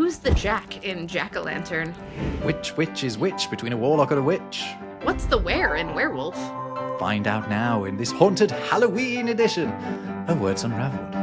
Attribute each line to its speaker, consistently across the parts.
Speaker 1: Who's the Jack in Jack-o'-lantern?
Speaker 2: Which is which between a warlock and a witch?
Speaker 1: What's the were in werewolf?
Speaker 2: Find out now in this haunted Halloween edition of Words Unravelled.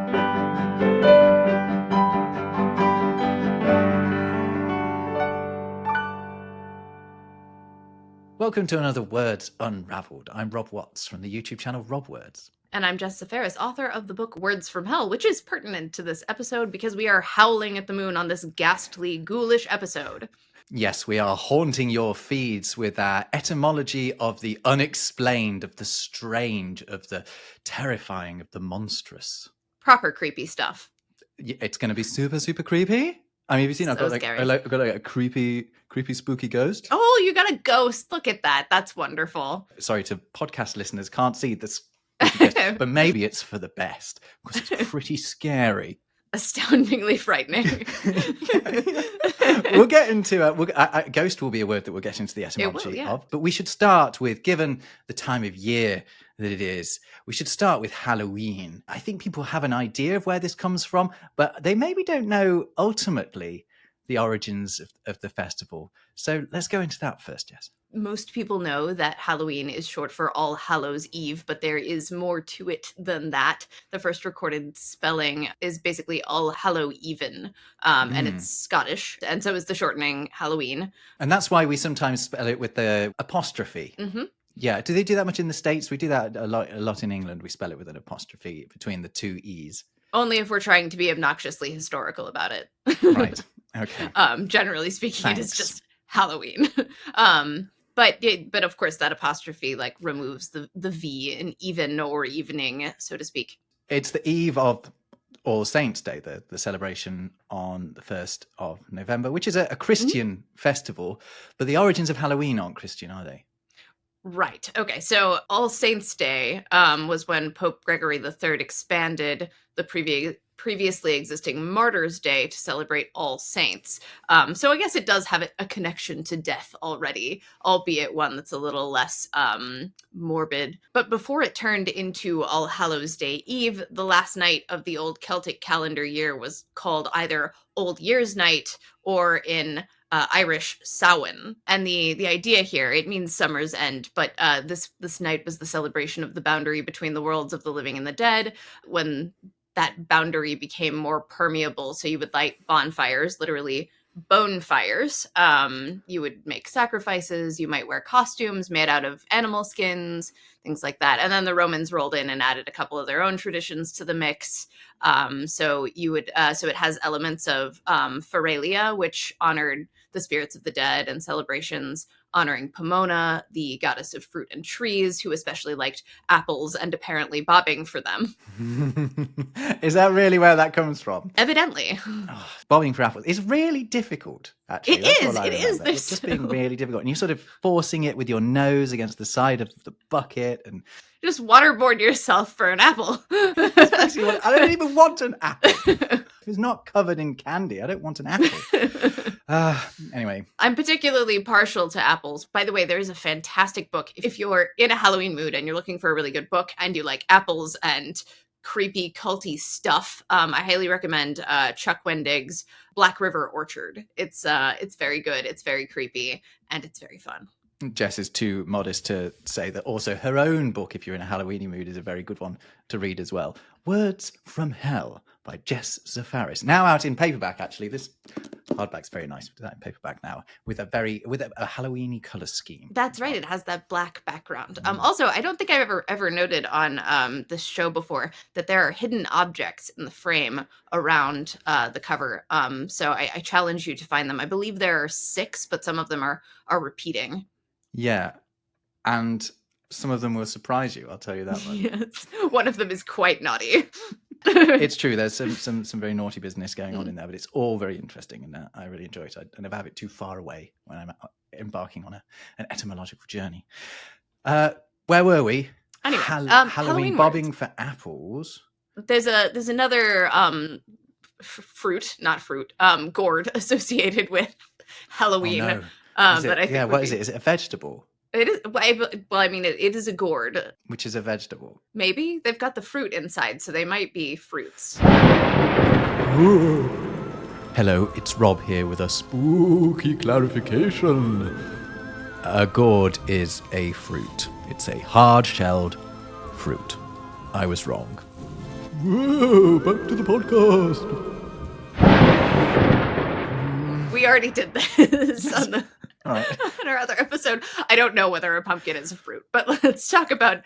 Speaker 2: Welcome to another Words Unravelled. I'm Rob Watts from the YouTube channel Rob Words.
Speaker 1: And I'm Jess, author of the book Words from Hell, which is pertinent to this episode because we are howling at the moon on this ghastly, ghoulish episode.
Speaker 2: Yes, we are haunting your feeds with our etymology of the unexplained, of the strange, of the terrifying, of the monstrous.
Speaker 1: Proper creepy stuff.
Speaker 2: It's going to be super, super creepy. I mean, have you seen? I've got a creepy, spooky ghost.
Speaker 1: Oh, you got a ghost. Look at that. That's wonderful.
Speaker 2: Sorry to podcast listeners, can't see this, but maybe it's for the best because it's pretty scary.
Speaker 1: Astoundingly frightening.
Speaker 2: We'll get into ghost will be a word that we'll get into the etymology of, but we should start with, given the time of year that it is, we should start with Halloween. I think people have an idea of where this comes from, but they maybe don't know ultimately the origins of the festival. So let's go into that first, Jess.
Speaker 1: Most people know that Halloween is short for All Hallows Eve, but there is more to it than that. The first recorded spelling is basically All Hallow Even, and it's Scottish, and so is the shortening Halloween. And
Speaker 2: that's why we sometimes spell it with the apostrophe.
Speaker 1: Mm-hmm.
Speaker 2: Yeah, do they do that much in the States? We do that a lot in England. We spell it with an apostrophe between the two E's.
Speaker 1: Only if we're trying to be obnoxiously historical about it.
Speaker 2: Right, okay.
Speaker 1: Generally speaking,
Speaker 2: Thanks.
Speaker 1: It is just Halloween. But of course that apostrophe removes the V in even or evening, so to speak.
Speaker 2: It's the eve of All Saints' Day, the celebration on the 1st of November, which is a Christian festival, but the origins of Halloween aren't Christian, are they?
Speaker 1: Right. Okay. So All Saints' Day was when Pope Gregory III expanded the previously existing Martyrs' Day to celebrate All Saints. So I guess it does have a connection to death already, albeit one that's a little less morbid. But before it turned into All Hallows' Day Eve, the last night of the old Celtic calendar year was called either Old Year's Night or in Irish Samhain. And the idea here, it means summer's end, but this night was the celebration of the boundary between the worlds of the living and the dead, when that boundary became more permeable. So you would light bonfires, literally bone fires. You would make sacrifices. You might wear costumes made out of animal skins, things like that. And then the Romans rolled in and added a couple of their own traditions to the mix. So it has elements of Feralia, which honored the spirits of the dead, and celebrations honoring Pomona, the goddess of fruit and trees, who especially liked apples and apparently bobbing for them.
Speaker 2: Is that really where that comes from?
Speaker 1: Evidently.
Speaker 2: Oh, bobbing for apples is really difficult, actually.
Speaker 1: It is.
Speaker 2: It's just being really difficult. And you're sort of forcing it with your nose against the side of the bucket. And
Speaker 1: just waterboard yourself for an apple.
Speaker 2: I don't even want an apple. If it's not covered in candy, I don't want an apple. Anyway.
Speaker 1: I'm particularly partial to apples. By the way, there is a fantastic book. If you're in a Halloween mood and you're looking for a really good book and you like apples and creepy, culty stuff, I highly recommend Chuck Wendig's Black River Orchard. It's very good. It's very creepy and it's very fun.
Speaker 2: Jess is too modest to say that also her own book, if you're in a Halloweeny mood, is a very good one to read as well. Words from Hell by Jess Zafaris. Now out in paperback, actually. This hardback's very nice. It's out in paperback now with a Halloweeny colour scheme.
Speaker 1: That's right. It has that black background. Also, I don't think I've ever noted on this show before that there are hidden objects in the frame around the cover. So I challenge you to find them. I believe there are 6, but some of them are repeating.
Speaker 2: Yeah, and some of them will surprise you, I'll tell you that one.
Speaker 1: Yes, one of them is quite naughty.
Speaker 2: It's true, there's some very naughty business going on in there, but it's all very interesting, and I really enjoy it. I never have it too far away when I'm embarking on an etymological journey. Where were we?
Speaker 1: Anyway,
Speaker 2: Halloween bobbing words. For apples.
Speaker 1: There's another gourd associated with Halloween.
Speaker 2: Oh, no. What is it? Is it a vegetable?
Speaker 1: It is. Well, I mean, it is a gourd.
Speaker 2: Which is a vegetable.
Speaker 1: Maybe they've got the fruit inside, so they might be fruits.
Speaker 2: Ooh. Hello, it's Rob here with a spooky clarification. A gourd is a fruit. It's a hard-shelled fruit. I was wrong. Whoa, back to the podcast.
Speaker 1: We already did this on
Speaker 2: Right.
Speaker 1: on our other episode. I don't know whether a pumpkin is a fruit, but let's talk about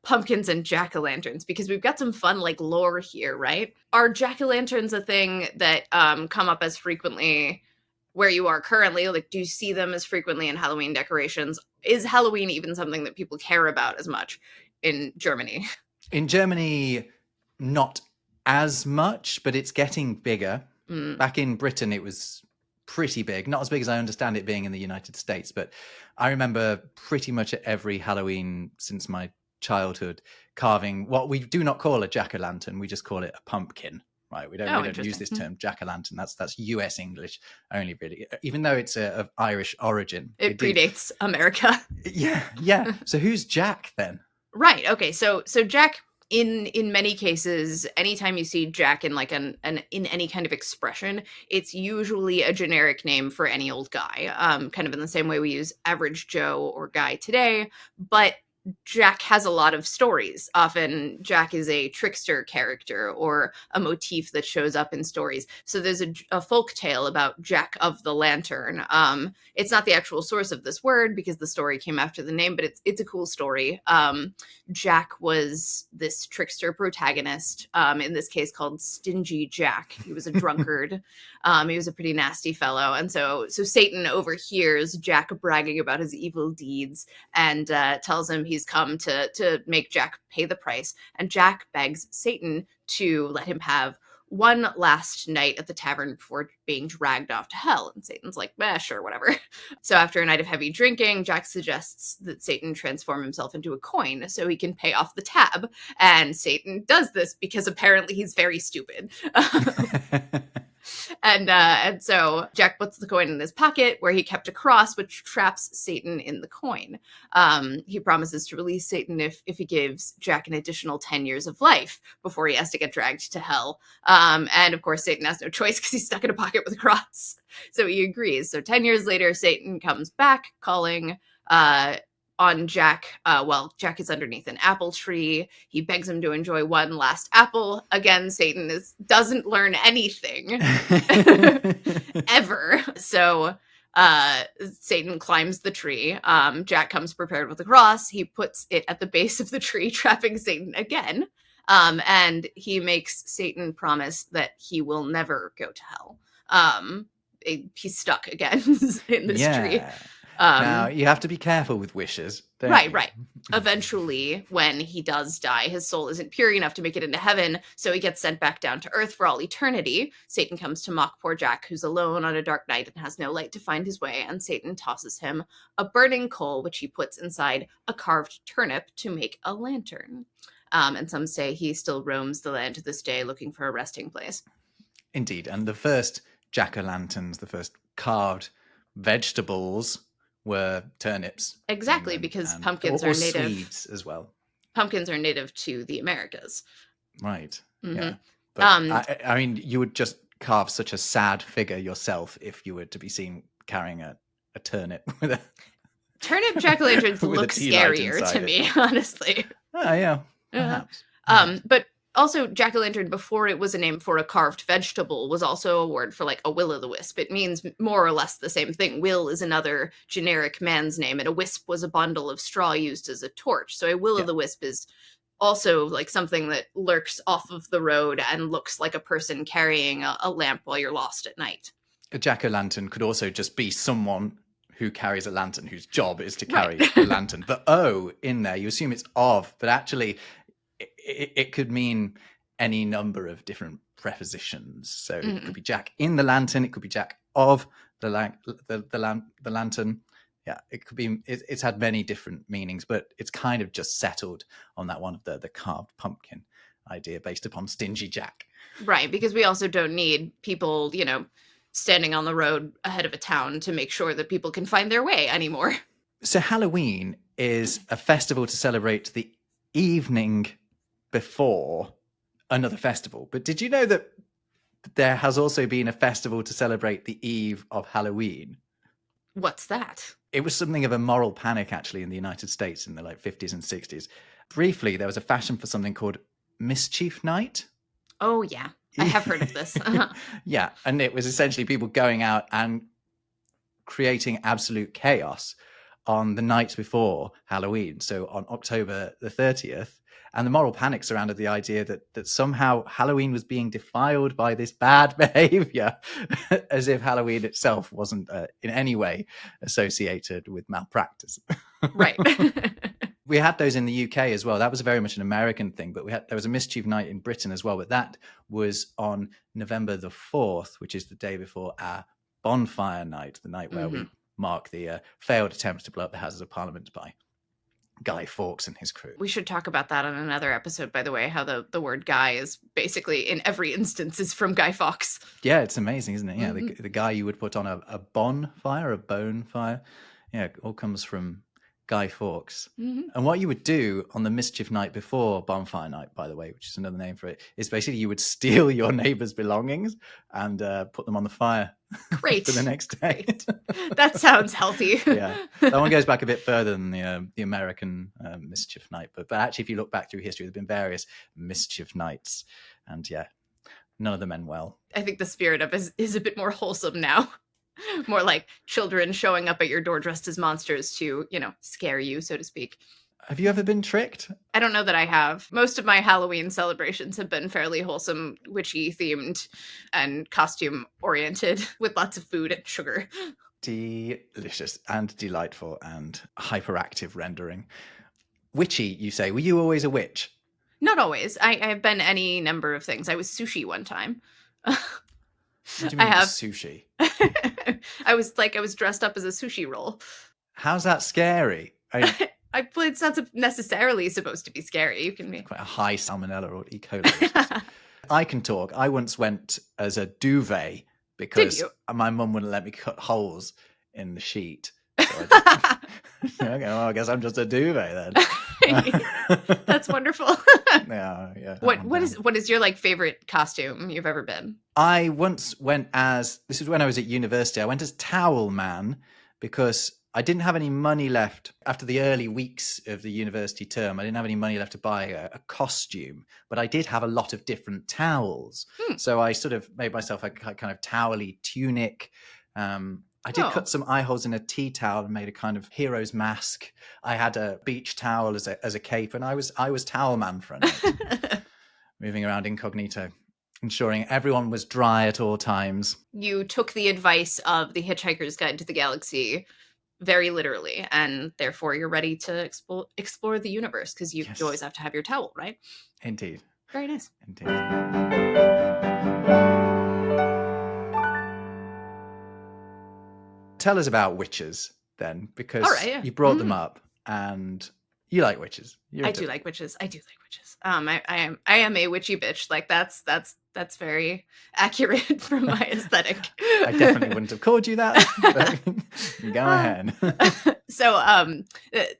Speaker 1: pumpkins and jack-o'-lanterns, because we've got some fun lore here, right? Are jack-o'-lanterns a thing that come up as frequently where you are currently? Do you see them as frequently in Halloween decorations? Is Halloween even something that people care about as much in Germany?
Speaker 2: In Germany, not as much, but it's getting bigger. Back in Britain, it was pretty big. Not as big as I understand it being in the United States, but I remember pretty much at every Halloween since my childhood carving what we do not call a jack-o'-lantern. We just call it a pumpkin. Right, we don't use this term jack-o'-lantern. That's US English only, really. Even though it's of Irish origin,
Speaker 1: it predates America.
Speaker 2: Yeah. So who's Jack then?
Speaker 1: Right. Okay. So Jack, in many cases, anytime you see Jack in an in any kind of expression, it's usually a generic name for any old guy. Kind of in the same way we use average Joe or guy today, but Jack has a lot of stories. Often Jack is a trickster character or a motif that shows up in stories. So there's a folk tale about Jack of the Lantern. It's not the actual source of this word because the story came after the name, but it's a cool story. Jack was this trickster protagonist, in this case called Stingy Jack. He was a drunkard. He was a pretty nasty fellow. And so Satan overhears Jack bragging about his evil deeds and tells him he's come to make Jack pay the price. And Jack begs Satan to let him have one last night at the tavern before being dragged off to hell. And Satan's like, sure, whatever. So after a night of heavy drinking, Jack suggests that Satan transform himself into a coin so he can pay off the tab. And Satan does this because apparently he's very stupid. And so Jack puts the coin in his pocket where he kept a cross, which traps Satan in the coin. He promises to release Satan if he gives Jack an additional 10 years of life before he has to get dragged to hell. And of course, Satan has no choice because he's stuck in a pocket with a cross. So he agrees. So 10 years later, Satan comes back calling on Jack. Jack is underneath an apple tree. He begs him to enjoy one last apple. Again, Satan doesn't learn anything ever. So Satan climbs the tree. Jack comes prepared with a cross. He puts it at the base of the tree, trapping Satan again. And he makes Satan promise that he will never go to hell. He's stuck again in this tree.
Speaker 2: Now, you have to be careful with wishes.
Speaker 1: Right. Eventually, when he does die, his soul isn't pure enough to make it into heaven, so he gets sent back down to earth for all eternity. Satan comes to mock poor Jack, who's alone on a dark night and has no light to find his way, and Satan tosses him a burning coal, which he puts inside a carved turnip to make a lantern. And some say he still roams the land to this day looking for a resting place.
Speaker 2: Indeed, and the first jack-o'-lanterns, the first carved vegetables were turnips.
Speaker 1: Exactly, because pumpkins are native.
Speaker 2: Swedes as well.
Speaker 1: Pumpkins are native to the Americas.
Speaker 2: Right.
Speaker 1: Mm-hmm.
Speaker 2: Yeah. But I mean, you would just carve such a sad figure yourself if you were to be seen carrying a turnip with a
Speaker 1: turnip jack-o'-lanterns look scarier to me, honestly.
Speaker 2: Oh yeah. Perhaps.
Speaker 1: But also, jack-o'-lantern, before it was a name for a carved vegetable, was also a word for a will-o'-the-wisp. It means more or less the same thing. Will is another generic man's name, and a wisp was a bundle of straw used as a torch. So a will-o'-the-wisp is also something that lurks off of the road and looks like a person carrying a lamp while you're lost at night.
Speaker 2: A jack-o'-lantern could also just be someone who carries a lantern, whose job is to carry a lantern. The O in there, you assume it's of, but actually it could mean any number of different prepositions. So it could be Jack in the lantern. It could be Jack of the lantern. Yeah, it could be. It's had many different meanings, but it's kind of just settled on that one of the carved pumpkin idea based upon Stingy Jack.
Speaker 1: Right, because we also don't need people, standing on the road ahead of a town to make sure that people can find their way anymore.
Speaker 2: So Halloween is a festival to celebrate the evening before another festival. But did you know that there has also been a festival to celebrate the eve of Halloween.
Speaker 1: What's that?
Speaker 2: It was something of a moral panic, actually, in the United States in the 50s and 60s. Briefly, there was a fashion for something called Mischief Night.
Speaker 1: Oh, yeah. I have heard of this.
Speaker 2: Yeah, and it was essentially people going out and creating absolute chaos on the night before Halloween, so on October the 30th. And the moral panic surrounded the idea that somehow Halloween was being defiled by this bad behavior, as if Halloween itself wasn't in any way associated with malpractice.
Speaker 1: Right.
Speaker 2: We had those in the UK as well. That was very much an American thing, but there was a Mischief Night in Britain as well. But that was on November the 4th, which is the day before our bonfire night, the night where we mark the failed attempts to blow up the Houses of Parliament by Guy Fawkes and his crew.
Speaker 1: We should talk about that on another episode, by the way, how the word guy is basically in every instance is from Guy Fawkes.
Speaker 2: Yeah, it's amazing, isn't it? Yeah, the guy you would put on a bonfire, a bone fire. Yeah, it all comes from Guy Fawkes. And what you would do on the Mischief Night before bonfire night, by the way, which is another name for it, is basically you would steal your neighbor's belongings and put them on the fire.
Speaker 1: Great.
Speaker 2: For the next day.
Speaker 1: That sounds healthy.
Speaker 2: Yeah, that one goes back a bit further than the American Mischief Night. But actually, if you look back through history, there have been various Mischief Nights. And yeah, none of them end well.
Speaker 1: I think the spirit of it is a bit more wholesome now. More like children showing up at your door dressed as monsters to, scare you, so to speak.
Speaker 2: Have you ever been tricked?
Speaker 1: I don't know that I have. Most of my Halloween celebrations have been fairly wholesome, witchy themed and costume oriented with lots of food and sugar.
Speaker 2: Delicious and delightful and hyperactive rendering. Witchy, you say. Were you always a witch?
Speaker 1: Not always. I've been any number of things. I was sushi one time.
Speaker 2: What do you mean sushi?
Speaker 1: I was dressed up as a sushi roll.
Speaker 2: How's that scary?
Speaker 1: It's not necessarily supposed to be scary. You can be
Speaker 2: quite a high salmonella or E. coli. I can talk. I once went as a duvet because my mum wouldn't let me cut holes in the sheet. So okay, well, I guess I'm just a duvet then.
Speaker 1: That's wonderful.
Speaker 2: Yeah.
Speaker 1: What is your favorite costume you've ever been?
Speaker 2: I once went as, this is when I was at university, I went as Towel Man because I didn't have any money left after the early weeks of the university term. I didn't have any money left to buy a costume, but I did have a lot of different towels. So I sort of made myself a kind of towely tunic. I did cut some eye holes in a tea towel and made a kind of hero's mask. I had a beach towel as a cape, and I was Towel Man for a night, moving around incognito, ensuring everyone was dry at all times. You
Speaker 1: took the advice of the Hitchhiker's Guide to the Galaxy very literally, and therefore you're ready to explore the universe because you always have to have your towel, right?
Speaker 2: Indeed.
Speaker 1: Very nice.
Speaker 2: Indeed. Tell us about witches then, because you brought them up, and you like witches.
Speaker 1: I do like witches. I am a witchy bitch. That's very accurate for my aesthetic.
Speaker 2: I definitely wouldn't have called you that. But go ahead.
Speaker 1: So,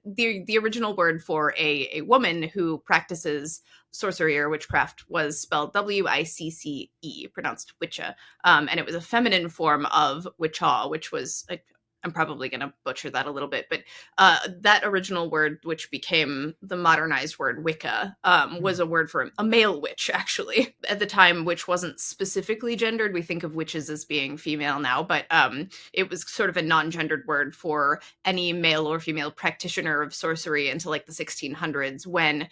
Speaker 1: the original word for a woman who practices sorcery or witchcraft was spelled W-I-C-C-E, pronounced witcha, and it was a feminine form of witchaw, which was I'm probably going to butcher that a little bit, but that original word, which became the modernized word Wicca, was a word for a male witch, actually. At the time, witch wasn't specifically gendered. We think of witches as being female now, but it was sort of a non-gendered word for any male or female practitioner of sorcery until the 1600s, when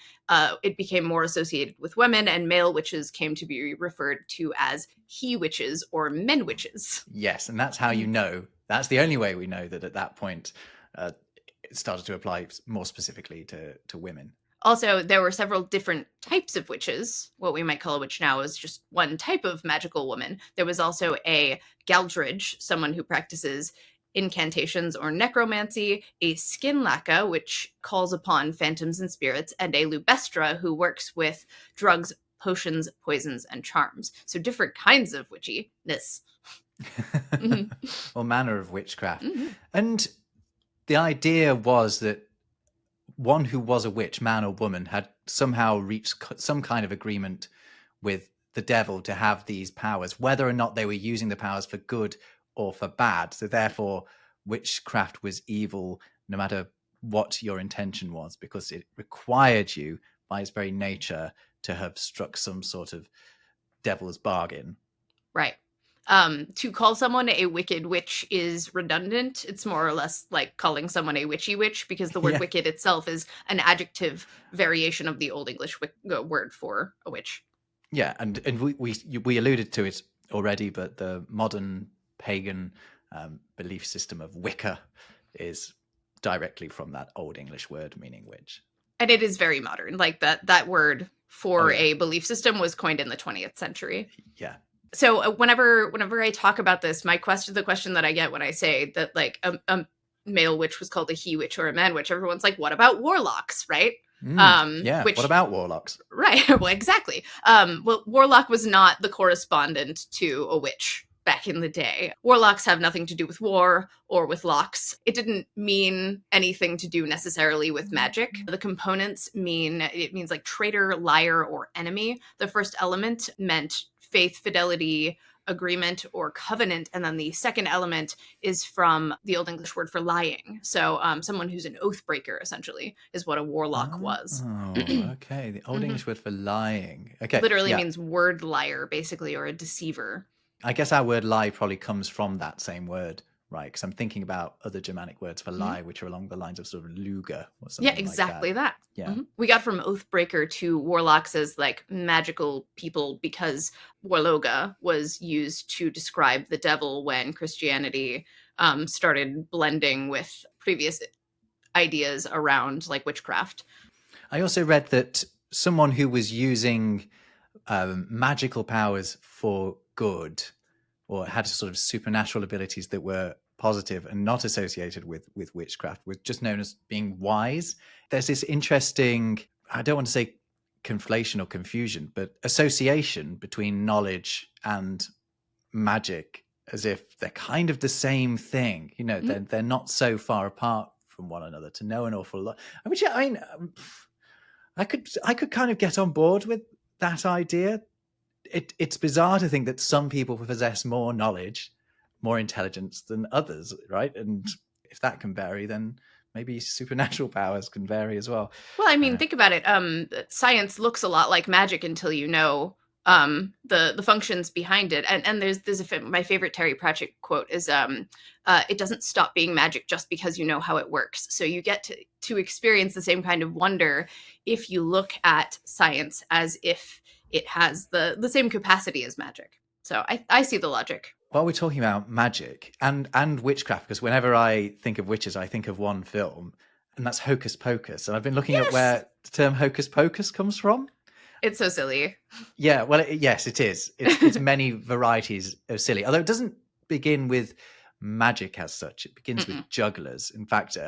Speaker 1: it became more associated with women, and male witches came to be referred to as he witches or men witches.
Speaker 2: Yes, and that's how you know. That's the only way we know that at that point it started to apply more specifically to women.
Speaker 1: Also, there were several different types of witches. What we might call a witch now is just one type of magical woman. There was also a galdridge, someone who practices incantations or necromancy, a skinlacca, which calls upon phantoms and spirits, and a lubestra, who works with drugs, potions, poisons, and charms. So different kinds of witchiness.
Speaker 2: All manner of witchcraft. And the idea was that one who was a witch, man or woman, had somehow reached some kind of agreement with the devil to have these powers, whether or not they were using the powers for good or for bad. So therefore, witchcraft was evil no matter what your intention was, because it required you by its very nature to have struck some sort of devil's bargain.
Speaker 1: Right. To call someone a wicked witch is redundant. It's more or less like calling someone a witchy witch, because the word wicked itself is an adjective variation of the Old English word for a witch.
Speaker 2: Yeah, and we alluded to it already, but the modern pagan belief system of Wicca is directly from that Old English word meaning witch.
Speaker 1: And it is very modern. Like that word for a belief system was coined in the 20th century.
Speaker 2: Yeah.
Speaker 1: So whenever I talk about this, the question that I get when I say that like a male witch was called a he witch or a man witch, everyone's like, what about warlocks, right?
Speaker 2: What about warlocks?
Speaker 1: Right. Well, exactly. Well, warlock was not the correspondent to a witch back in the day. Warlocks have nothing to do with war or with locks. It didn't mean anything to do necessarily with magic. The components means like traitor, liar, or enemy. The first element meant faith, fidelity, agreement, or covenant. And then the second element is from the Old English word for lying. So someone who's an oath breaker, essentially, is what a warlock was.
Speaker 2: Oh, okay. The Old English word for lying. Okay.
Speaker 1: Literally means word liar, basically, or a deceiver.
Speaker 2: I guess our word lie probably comes from that same word, right? Because I'm thinking about other Germanic words for lie, which are along the lines of sort of luga or something.
Speaker 1: Yeah, exactly
Speaker 2: like that.
Speaker 1: Yeah. We got from oathbreaker to warlocks as like magical people, because warloga was used to describe the devil when Christianity started blending with previous ideas around like witchcraft.
Speaker 2: I also read that someone who was using magical powers for good, or had sort of supernatural abilities that were positive and not associated with witchcraft, was just known as being wise. There's this interesting, I don't want to say conflation or confusion, but association between knowledge and magic, as if they're kind of the same thing. You know, they're not so far apart from one another to know an awful lot. Which, I mean, I could kind of get on board with that idea. It's bizarre to think that some people possess more knowledge, more intelligence than others, right? And if that can vary, then maybe supernatural powers can vary as well.
Speaker 1: Well, I mean, think about it. Science looks a lot like magic until you know the functions behind it. And there's my favorite Terry Pratchett quote is it doesn't stop being magic just because you know how it works. So you get to experience the same kind of wonder if you look at science as if it has the same capacity as magic. So I see the logic.
Speaker 2: While we're talking about magic and witchcraft, because whenever I think of witches, I think of one film, and that's Hocus Pocus. And I've been looking at where the term Hocus Pocus comes from.
Speaker 1: It's so silly.
Speaker 2: Yeah, well, yes, it is. It's many varieties of silly, although it doesn't begin with magic as such. It begins with jugglers. In fact,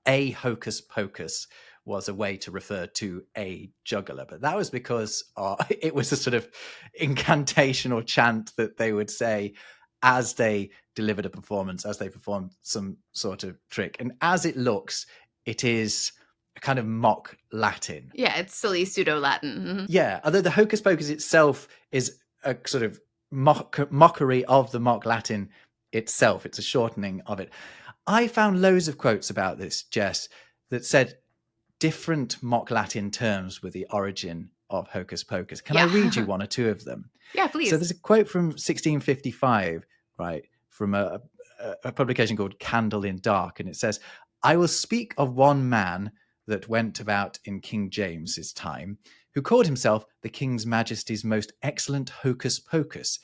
Speaker 2: a Hocus Pocus was a way to refer to a juggler, but that was because it was a sort of incantation or chant that they would say as they delivered a performance, as they performed some sort of trick. And as it looks, it is a kind of mock Latin.
Speaker 1: Yeah, it's silly pseudo-Latin. Mm-hmm.
Speaker 2: Yeah, although the Hocus Pocus itself is a sort of mockery of the mock Latin itself. It's a shortening of it. I found loads of quotes about this, Jess, that said different mock Latin terms were the origin of Hocus Pocus. Can I read you one or two of them?
Speaker 1: Yeah, please.
Speaker 2: So there's a quote from 1655, right, from a publication called Candle in Dark, and it says, "I will speak of one man that went about in King James's time, who called himself the King's Majesty's most excellent Hocus Pocus,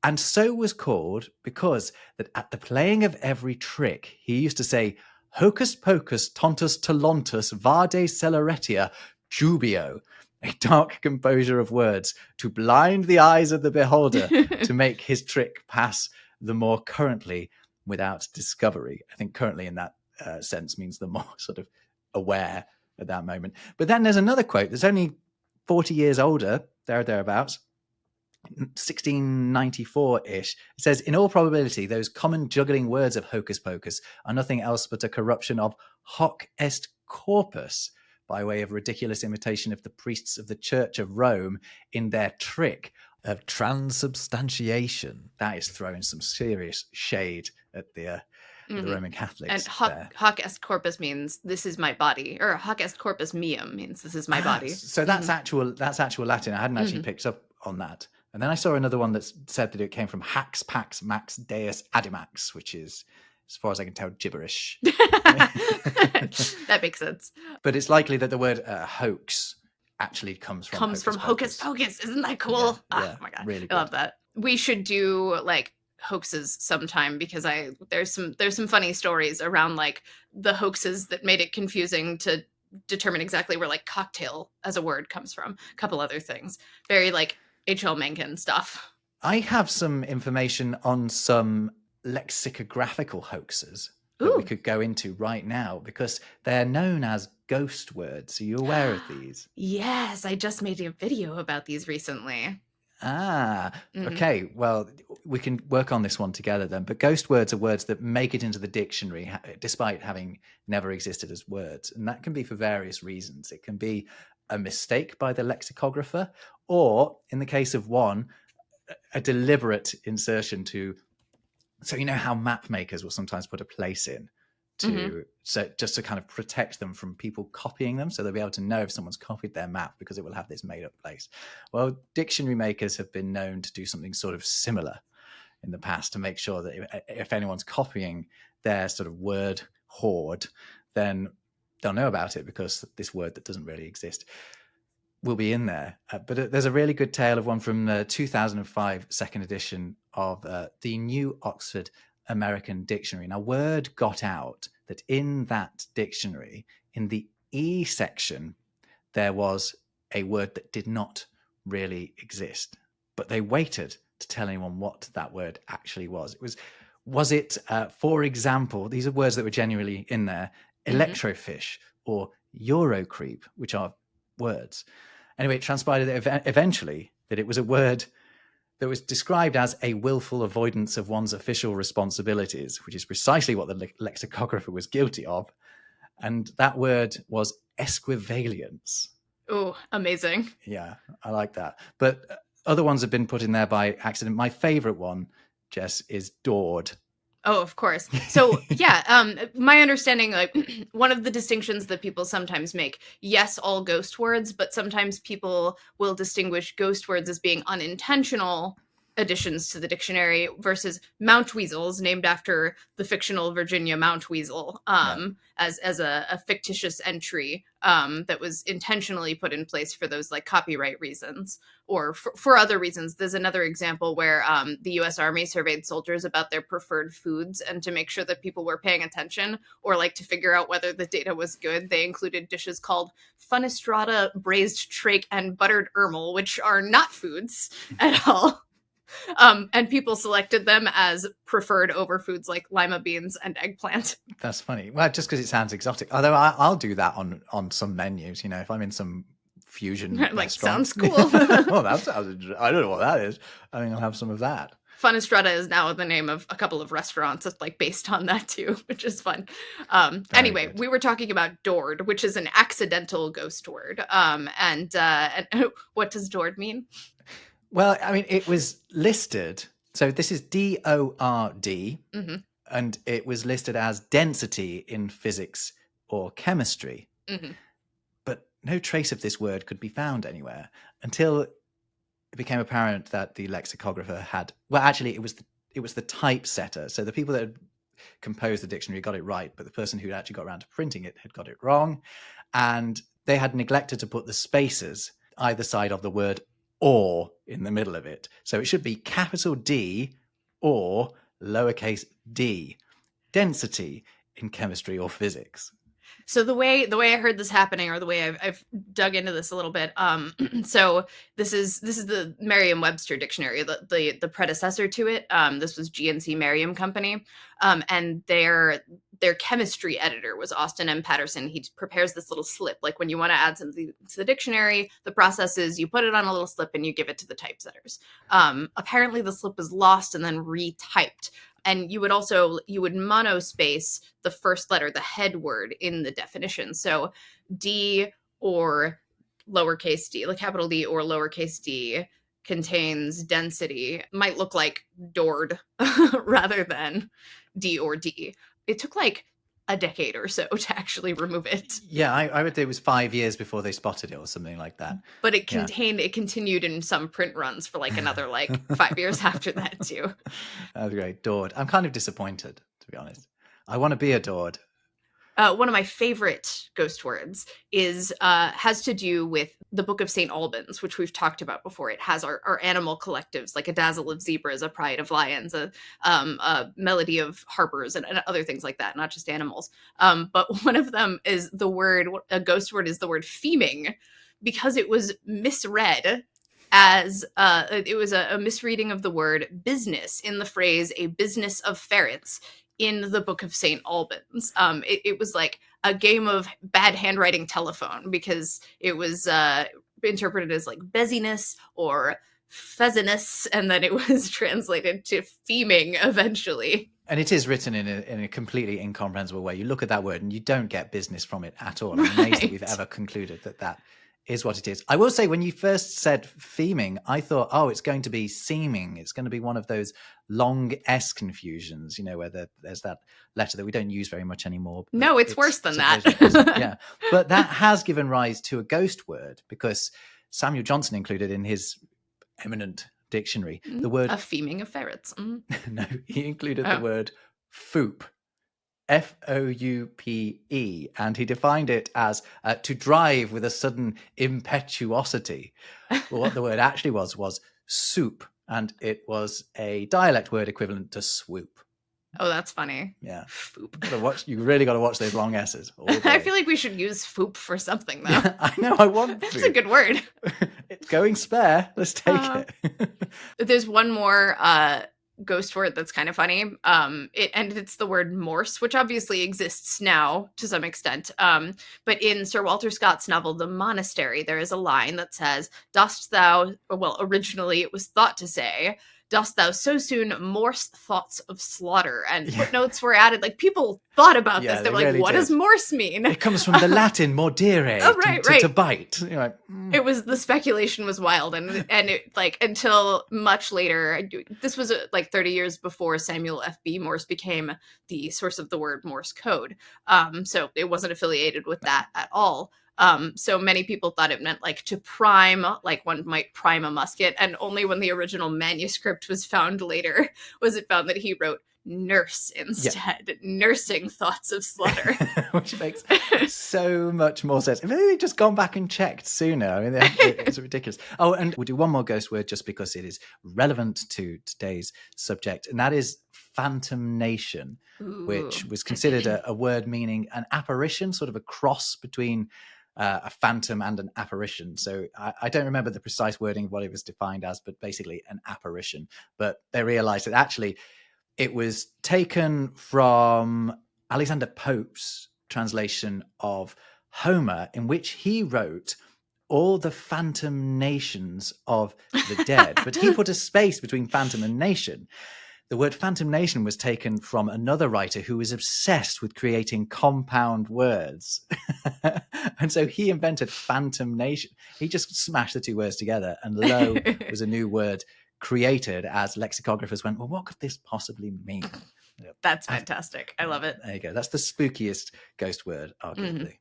Speaker 2: and so was called because that at the playing of every trick he used to say, Hocus Pocus tontus talontus vade celeretia jubio, a dark composure of words to blind the eyes of the beholder to make his trick pass the more currently without discovery." I think currently in that sense means the more sort of aware at that moment. But then there's another quote that's only 40 years older, thereabouts, 1694-ish. It says, "In all probability, those common juggling words of Hocus Pocus are nothing else but a corruption of hoc est corpus, by way of ridiculous imitation of the priests of the Church of Rome in their trick of transubstantiation. That is throwing some serious shade at the Roman Catholics.
Speaker 1: And hoc est corpus means this is my body, or hoc est corpus meum means this is my body.
Speaker 2: So that's actual Latin. I hadn't actually picked up on that. And then I saw another one that said that it came from hax pax max deus adimax, which is, as far as I can tell, gibberish.
Speaker 1: That makes sense.
Speaker 2: But it's likely that the word hoax actually comes from
Speaker 1: Hocus Pocus. Isn't that cool?
Speaker 2: Yeah,
Speaker 1: oh my god,
Speaker 2: really
Speaker 1: I love that. We should do like hoaxes sometime, because there's some funny stories around like the hoaxes that made it confusing to determine exactly where like cocktail as a word comes from. A couple other things, very like H.L. Mencken stuff.
Speaker 2: I have some information on some lexicographical hoaxes that we could go into right now, because they're known as ghost words. Are you aware of these?
Speaker 1: Yes, I just made a video about these recently.
Speaker 2: Okay. Well, we can work on this one together then. But ghost words are words that make it into the dictionary despite having never existed as words. And that can be for various reasons. It can be a mistake by the lexicographer, or in the case of one, a deliberate insertion to, so you know how map makers will sometimes put a place in to so just to kind of protect them from people copying them, so they'll be able to know if someone's copied their map because it will have this made up place. Well, dictionary makers have been known to do something sort of similar in the past to make sure that if anyone's copying their sort of word hoard, then they'll know about it, because this word that doesn't really exist will be in there. But there's a really good tale of one from the 2005 second edition of the New Oxford American Dictionary. Now, word got out that in that dictionary, in the E section, there was a word that did not really exist, but they waited to tell anyone what that word actually was. Was it, for example, these are words that were genuinely in there, electrofish or Eurocreep, which are words. Anyway, it transpired that eventually that it was a word that was described as a willful avoidance of one's official responsibilities, which is precisely what the lexicographer was guilty of. And that word was esquivalience.
Speaker 1: Oh, amazing.
Speaker 2: Yeah, I like that. But other ones have been put in there by accident. My favorite one, Jess, is dawed.
Speaker 1: Oh, of course. So yeah, my understanding, like one of the distinctions that people sometimes make, yes, all ghost words, but sometimes people will distinguish ghost words as being unintentional additions to the dictionary versus Mountweasels, named after the fictional Virginia Mountweasel, as a fictitious entry that was intentionally put in place for those like copyright reasons or for other reasons. There's another example where the U.S. Army surveyed soldiers about their preferred foods, and to make sure that people were paying attention or like to figure out whether the data was good, they included dishes called Funnistrata, braised trake, and buttered ermel, which are not foods at all. And people selected them as preferred over foods like lima beans and eggplant.
Speaker 2: That's funny. Well, just because it sounds exotic. Although I'll do that on some menus. You know, if I'm in some fusion
Speaker 1: like,
Speaker 2: restaurant.
Speaker 1: Sounds cool.
Speaker 2: Well, that sounds. I don't know what that is. I mean, I'll have some of that.
Speaker 1: Funnistrata is now the name of a couple of restaurants that's like based on that too, which is fun. Anyway, good. We were talking about dord, which is an accidental ghost word. And what does dord mean?
Speaker 2: Well, I mean, it was listed. So this is D-O-R-D, and it was listed as density in physics or chemistry. But no trace of this word could be found anywhere until it became apparent that the lexicographer had. Well, actually, it was the typesetter. So the people that had composed the dictionary got it right, but the person who actually got around to printing it had got it wrong, and they had neglected to put the spaces either side of the word or in the middle of it. So it should be capital D or lowercase d. Density in chemistry or physics.
Speaker 1: So the way I heard this happening, or the way I've dug into this a little bit, so this is the Merriam-Webster dictionary, the predecessor to it. This was GNC Merriam Company, and their chemistry editor was Austin M. Patterson. He prepares this little slip, like when you want to add something to the dictionary, the process is you put it on a little slip and you give it to the typesetters. Apparently the slip was lost and then retyped. And you would monospace the first letter, the head word in the definition. So D or lowercase d, like capital D or lowercase d, contains density might look like dord rather than D or D. It took like a decade or so to actually remove it.
Speaker 2: Yeah, I would say it was 5 years before they spotted it or something like that.
Speaker 1: But it continued in some print runs for like another like 5 years after that too.
Speaker 2: That's great. Adored. I'm kind of disappointed, to be honest. I want to be adored.
Speaker 1: One of my favorite ghost words has to do with the Book of St. Albans, which we've talked about before. It has our animal collectives, like a dazzle of zebras, a pride of lions, a melody of harpers, and other things like that, not just animals. But one of them is a ghost word is the word feming, because it was misread as it was a misreading of the word business in the phrase "a business of ferrets" in the Book of St. Albans. It was like a game of bad handwriting telephone, because it was interpreted as like beziness or pheasiness, and then it was translated to feming eventually.
Speaker 2: And it is written in a completely incomprehensible way. You look at that word and you don't get business from it at all. I'm amazed that we've ever concluded that is what it is. I will say, when you first said feming, I thought, oh, it's going to be seeming. It's going to be one of those long S confusions, where there's that letter that we don't use very much anymore.
Speaker 1: No, it's worse than that.
Speaker 2: Yeah. But that has given rise to a ghost word, because Samuel Johnson included in his eminent dictionary the word...
Speaker 1: A feming of ferrets.
Speaker 2: No, he included the word foop. Foupe, and he defined it as to drive with a sudden impetuosity. Well, what the word actually was soup, and it was a dialect word equivalent to swoop.
Speaker 1: Oh, that's funny.
Speaker 2: Yeah.
Speaker 1: Foop.
Speaker 2: You really got to watch those long S's.
Speaker 1: I feel like we should use foop for something, though.
Speaker 2: I know, I want
Speaker 1: That's a good word.
Speaker 2: It's going spare. Let's take it.
Speaker 1: There's one more ghost word that's kind of funny. It's the word morse, which obviously exists now to some extent. But in Sir Walter Scott's novel The Monastery, there is a line that says, originally it was thought to say, "Dost thou so soon morse thoughts of slaughter?" And footnotes were added. Like, people thought about this. They were like, what does morse mean?
Speaker 2: It comes from the Latin mordere, to bite. Like,
Speaker 1: It was, the speculation was wild, and it, like, until much later, this was like 30 years before Samuel F.B. Morse became the source of the word Morse code. So it wasn't affiliated with that at all. So many people thought it meant like to prime, like one might prime a musket, and only when the original manuscript was found later was it found that he wrote nurse instead, nursing thoughts of slaughter.
Speaker 2: Which makes so much more sense. If they'd just gone back and checked sooner, I mean, it's ridiculous. Oh, and we'll do one more ghost word just because it is relevant to today's subject, and that is phantomnation, which was considered a word meaning an apparition, sort of a cross between a phantom and an apparition. So I don't remember the precise wording of what it was defined as, but basically an apparition. But they realized that actually it was taken from Alexander Pope's translation of Homer, in which he wrote all the phantom nations of the dead. But he put a space between phantom and nation. The word phantom nation was taken from another writer who was obsessed with creating compound words. And so he invented phantom nation. He just smashed the two words together, and lo, was a new word created as lexicographers went, well, what could this possibly mean?
Speaker 1: That's fantastic. I love it.
Speaker 2: There you go. That's the spookiest ghost word, arguably.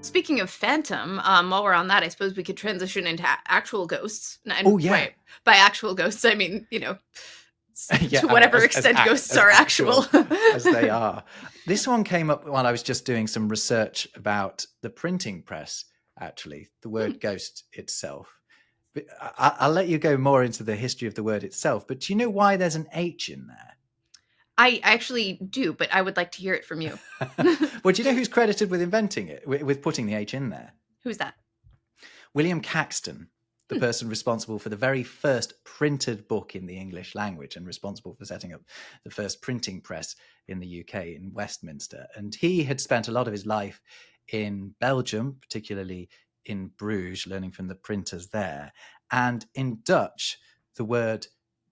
Speaker 1: Speaking of phantom, while we're on that, I suppose we could transition into actual ghosts. And,
Speaker 2: yeah.
Speaker 1: By actual ghosts, I mean, to whatever extent ghosts are actual.
Speaker 2: As they are. This one came up while I was just doing some research about the printing press, actually, the word ghost itself. But I'll let you go more into the history of the word itself, but do you know why there's an H in there?
Speaker 1: I actually do, but I would like to hear it from you.
Speaker 2: Well, do you know who's credited with inventing it, with putting the H in there?
Speaker 1: Who's that?
Speaker 2: William Caxton, the person responsible for the very first printed book in the English language and responsible for setting up the first printing press in the UK in Westminster. And he had spent a lot of his life in Belgium, particularly in Bruges, learning from the printers there. And in Dutch, the word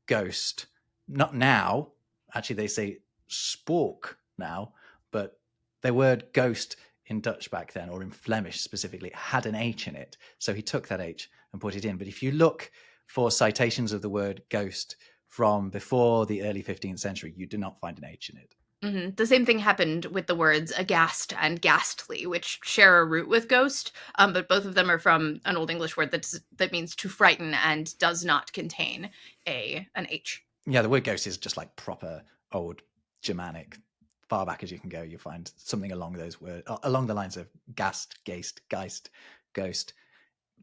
Speaker 2: ghost, not now, actually they say spook now, but the word ghost in Dutch back then, or in Flemish specifically, had an H in it. So he took that H and put it in. But if you look for citations of the word ghost from before the early 15th century, you do not find an H in it.
Speaker 1: Mm-hmm. The same thing happened with the words aghast and ghastly, which share a root with ghost, but both of them are from an Old English word that means to frighten and does not contain an H.
Speaker 2: Yeah, the word ghost is just like proper old Germanic. Far back as you can go, you find something along those words, along the lines of gast, geist, ghost,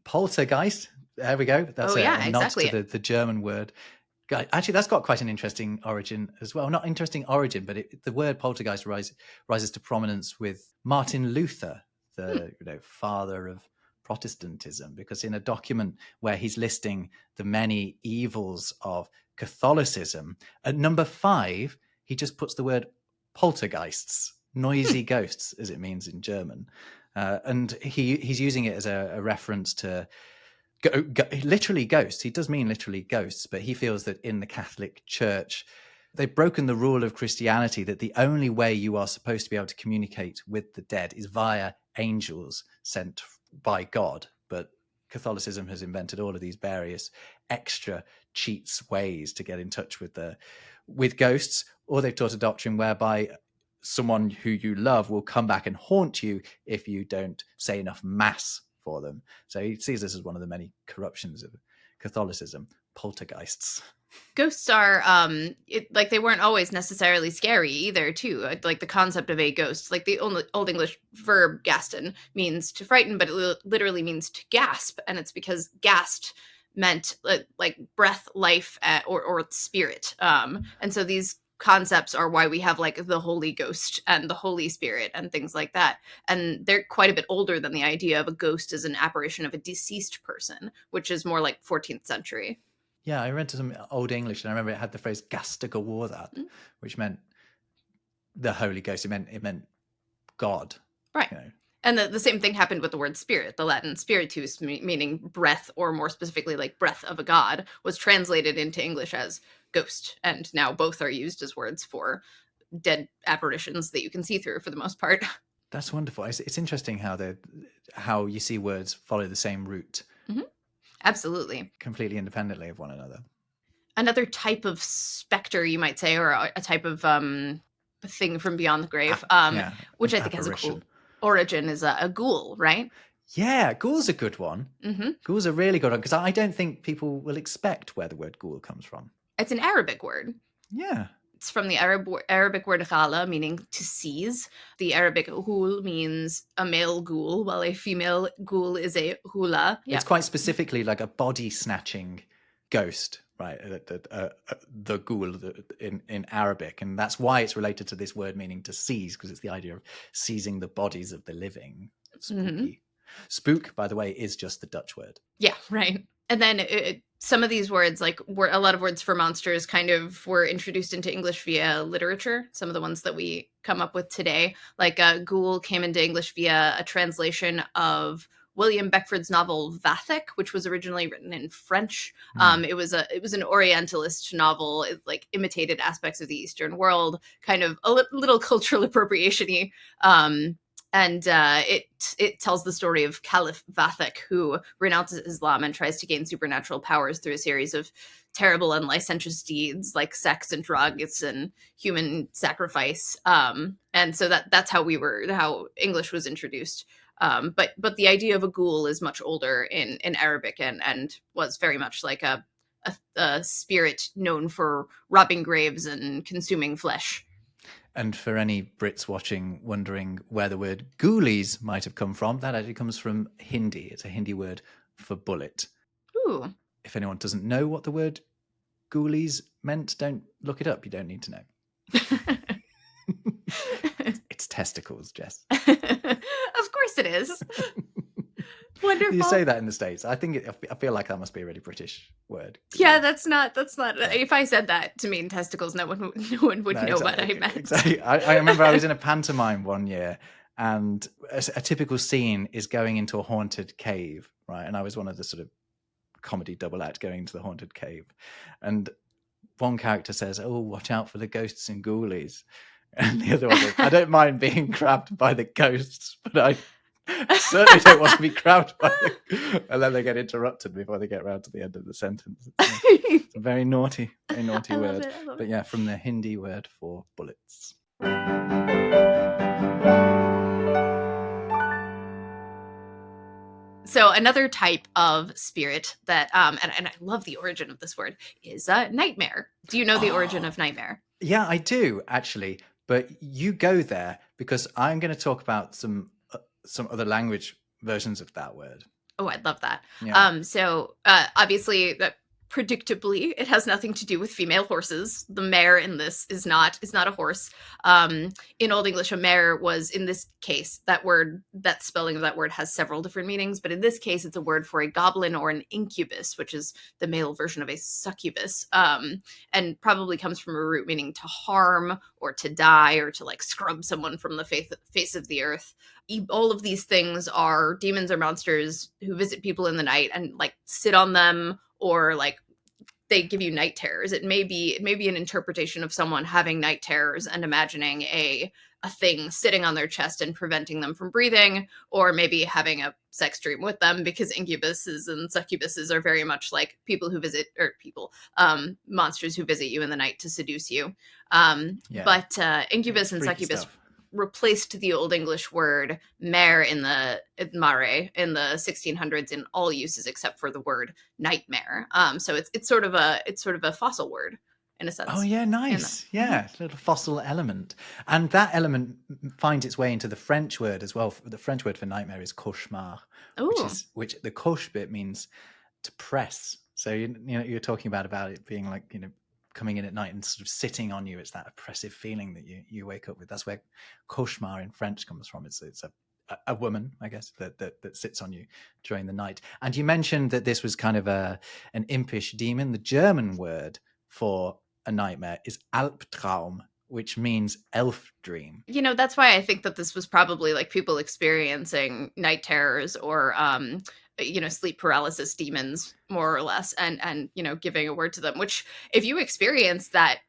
Speaker 2: poltergeist. There we go. That's a nod to the German word. Actually, that's got quite an interesting origin as well. Not interesting origin, but the word poltergeist rises to prominence with Martin Luther, the father of Protestantism, because in a document where he's listing the many evils of Catholicism, at number 5, he just puts the word poltergeists, noisy ghosts, as it means in German. And he's using it as a reference to literally ghosts. He does mean literally ghosts, but he feels that in the Catholic Church, they've broken the rule of Christianity that the only way you are supposed to be able to communicate with the dead is via angels sent by God. But Catholicism has invented all of these various extra cheats ways to get in touch with ghosts, or they've taught a doctrine whereby someone who you love will come back and haunt you if you don't say enough mass for them. So he sees this as one of the many corruptions of Catholicism, poltergeists.
Speaker 1: Ghosts are they weren't always necessarily scary either, too. Like the concept of a ghost, like the Old English verb gasten means to frighten, but it literally means to gasp, and it's because gast meant like breath, life, or spirit. And so these concepts are why we have like the Holy Ghost and the Holy Spirit and things like that. And they're quite a bit older than the idea of a ghost as an apparition of a deceased person, which is more like 14th century.
Speaker 2: Yeah, I read some Old English and I remember it had the phrase gastageworthat, which meant the Holy Ghost. It meant God.
Speaker 1: Right. And the same thing happened with the word spirit. The Latin spiritus, meaning breath, or more specifically like breath of a god, was translated into English as ghost. And now both are used as words for dead apparitions that you can see through for the most part.
Speaker 2: That's wonderful. It's interesting how you see words follow the same root.
Speaker 1: Mm-hmm. Absolutely.
Speaker 2: Completely independently of one another.
Speaker 1: Another type of specter, you might say, or a type of thing from beyond the grave, which I think has a cool origin, is a ghoul, right?
Speaker 2: Yeah, ghoul's a good one.
Speaker 1: Mm-hmm.
Speaker 2: Ghoul's a really good one, because I don't think people will expect where the word ghoul comes from.
Speaker 1: It's an Arabic word.
Speaker 2: Yeah.
Speaker 1: It's from the Arabic word ghala, meaning to seize. The Arabic ghoul means a male ghoul, while a female ghoul is a hula.
Speaker 2: Yep. It's quite specifically like a body-snatching ghost, right? The ghoul in Arabic. And that's why it's related to this word meaning to seize, because it's the idea of seizing the bodies of the living. Spooky. Mm-hmm. Spook, by the way, is just the Dutch word.
Speaker 1: Yeah, right. And then some of these words, like a lot of words for monsters, kind of were introduced into English via literature. Some of the ones that we come up with today, like ghoul came into English via a translation of William Beckford's novel Vathek, which was originally written in French. It was an Orientalist novel. It like imitated aspects of the Eastern world, kind of a little cultural appropriation-y. And it tells the story of Caliph Vathek, who renounces Islam and tries to gain supernatural powers through a series of terrible and licentious deeds like sex and drugs and human sacrifice. And so that's how English was introduced. But the idea of a ghoul is much older in Arabic and was very much like a spirit known for robbing graves and consuming flesh.
Speaker 2: And for any Brits watching wondering where the word ghoulies might have come from, that actually comes from Hindi. It's a Hindi word for bullet.
Speaker 1: Ooh.
Speaker 2: If anyone doesn't know what the word ghoulies meant, don't look it up. You don't need to know. It's testicles, Jess.
Speaker 1: Of course it is. Wonderful.
Speaker 2: You say that in the States. I feel like that must be a really British word.
Speaker 1: Yeah, that's not. If I said that to mean testicles, no one would know what I meant.
Speaker 2: Exactly. I remember I was in a pantomime one year, and a typical scene is going into a haunted cave, right? And I was one of the sort of comedy double act going into the haunted cave, and one character says, "Oh, watch out for the ghosts and ghoulies," And the other one is, I don't mind being grabbed by the ghosts, but I certainly don't want to be grabbed by the... And then they get interrupted before they get around to the end of the sentence. It's a very naughty word. But yeah, from the Hindi word for bullets.
Speaker 1: So another type of spirit that, and I love the origin of this word, is nightmare. Do you know the origin of nightmare?
Speaker 2: Yeah, I do, actually. But you go there because I'm going to talk about some other language versions of that word.
Speaker 1: Oh, I'd love that.
Speaker 2: Yeah.
Speaker 1: So obviously, predictably, it has nothing to do with female horses. The mare in this is not a horse. In Old English, a mare was, in this case, that word, that spelling of that word has several different meanings, but in this case, it's a word for a goblin or an incubus, which is the male version of a succubus, and probably comes from a root meaning to harm or to die or to like scrub someone from the face of the earth. All of these things are demons or monsters who visit people in the night and like sit on them, or like they give you night terrors. It may be an interpretation of someone having night terrors and imagining a thing sitting on their chest and preventing them from breathing, or maybe having a sex dream with them, because incubuses and succubuses are very much like people who visit, or monsters who visit you in the night to seduce you. But incubus and succubus replaced the Old English word mare in the 1600s in all uses except for the word nightmare. So it's sort of a fossil word in a sense.
Speaker 2: Oh yeah, nice. Yeah, a little fossil element, and that element finds its way into the French word as well. The French word for nightmare is cauchemar, which the coche bit means to press. So you're talking about it being like coming in at night and sort of sitting on you. It's that oppressive feeling that you wake up with. That's where cauchemar in French comes from. It's a woman, I guess, that sits on you during the night. And you mentioned that this was kind of an impish demon. The German word for a nightmare is Albtraum, which means elf dream.
Speaker 1: That's why I think that this was probably like people experiencing night terrors or sleep paralysis demons, more or less, and giving a word to them, which if you experience that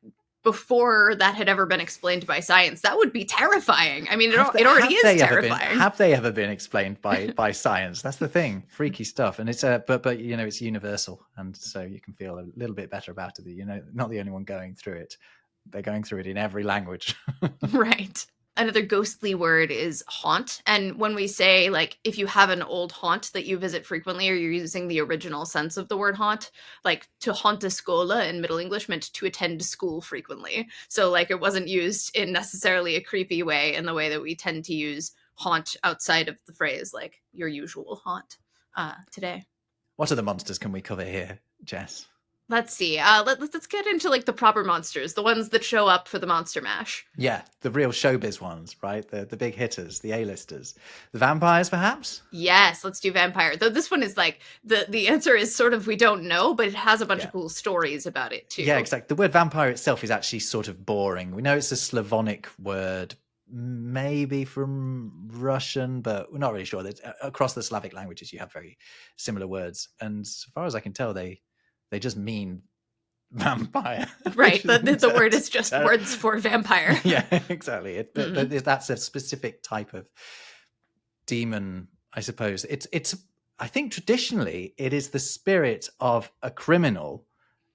Speaker 1: before that had ever been explained by science, that would be terrifying. I mean, it already is terrifying.
Speaker 2: Have they ever been explained by science? That's the thing. Freaky stuff. And it's but it's universal, and so you can feel a little bit better about it. Not the only one going through it. They're going through it in every language.
Speaker 1: Right. Another ghostly word is haunt. And when we say, like, if you have an old haunt that you visit frequently, or you're using the original sense of the word haunt, like to haunt a scola in Middle English meant to attend school frequently. So like it wasn't used in necessarily a creepy way in the way that we tend to use haunt outside of the phrase, like your usual haunt today.
Speaker 2: What other monsters can we cover here, Jess?
Speaker 1: Let's see. Let's get into like the proper monsters, the ones that show up for the Monster Mash.
Speaker 2: Yeah, the real showbiz ones, right? The big hitters, the A-listers. The vampires, perhaps?
Speaker 1: Yes, let's do vampire. Though this one is like, the answer is sort of we don't know, but it has a bunch of cool stories about it too.
Speaker 2: Yeah, exactly. The word vampire itself is actually sort of boring. We know it's a Slavonic word, maybe from Russian, but we're not really sure. Across the Slavic languages, you have very similar words. And as far as I can tell, they just mean vampire.
Speaker 1: Right. The word is just words for vampire.
Speaker 2: Yeah, exactly. That's a specific type of demon, I suppose. It's. I think traditionally it is the spirit of a criminal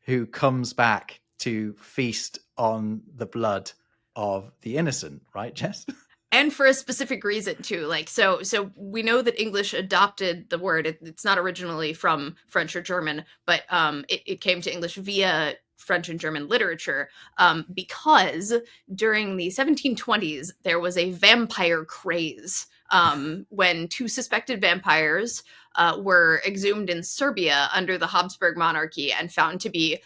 Speaker 2: who comes back to feast on the blood of the innocent, right, Jess?
Speaker 1: And for a specific reason too. Like, so we know that English adopted the word. It's not originally from French or German, but it came to English via French and German literature, because during the 1720s there was a vampire craze, when two suspected vampires were exhumed in Serbia under the Habsburg monarchy and found to be